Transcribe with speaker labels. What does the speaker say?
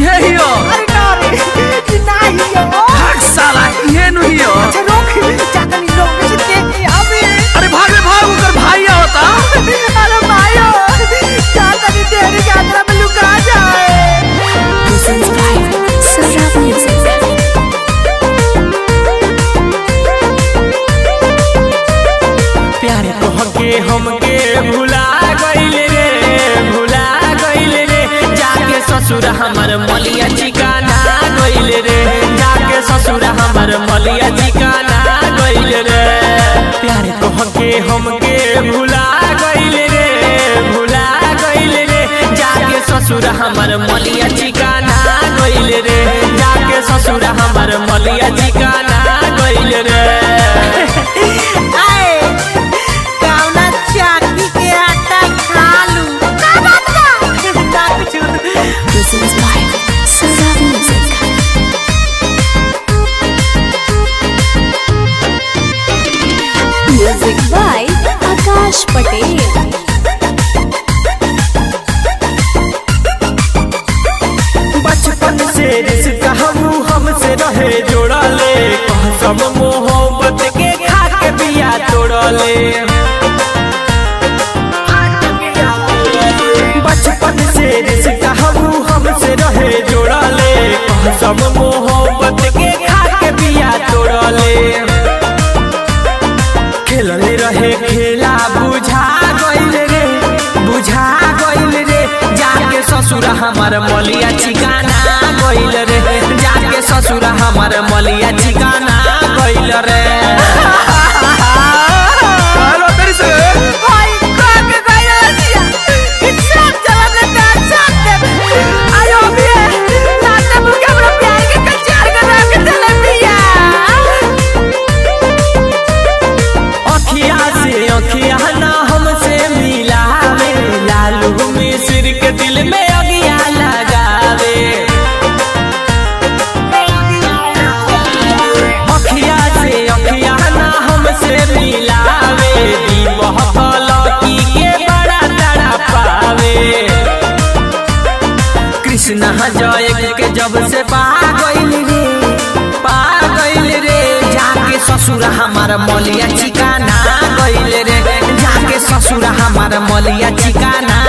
Speaker 1: ये हियो
Speaker 2: अरे ना रे ना हियो
Speaker 1: भाग साला ये नु हियो
Speaker 2: अच्छा रोक जाता नहीं लोग से देख के अबे
Speaker 1: अरे भाग रे भाग उकर भाई होता
Speaker 2: अरे भाइयो जाता नहीं तेरी यात्रा में लुका जाए
Speaker 3: प्यारे तोहके हमके भुला गइले रे जाके ससुर हमर मलिया ठिकाना गइले रे जाके ससुर हमर मलिया ठिकाना गइले रे प्यारे तोहके हमके भुला गइले रे जाके ससुर हमर मलिया ठिकाना गइले रे जाके ससुर हमर मलिया ठिकाना गइले रे
Speaker 4: म्यूजिक बाय आकाश पटेल।
Speaker 3: बचपन से रिश्ता हमसे रहे जोड़ले सब मोहब्बत के खा के बिया तोड़ले बचपन से रिश्ता हमसे रहे जोड़ले सब मोहब्बत के खा के बिया तोड़ले खेलले रहे खेला बुझा गइल रे जाके ससुर हमार मलिया ठिकाना गइल रे जाके ससुर हमार मलिया ठिकाना गइल रे
Speaker 1: हेलो तेरी से
Speaker 2: भाई का के गइल दिया इतना चला ने साथ दे आयो भी नाते मुके बड़ा प्यार के कचार कर के चले पिया
Speaker 3: अखिया ना हमसे मिलावे लालू मिस्र के दिल में अगिया लगावे अखिया ना हमसे मिलावे दीपकी के बड़ा तड़ा पावे कृष्ण जय के जब से पा गइल रे जाके ससुर हमार मलिया ठिकाना गइल रे जाके ससुर हमार मलिया ठिकाना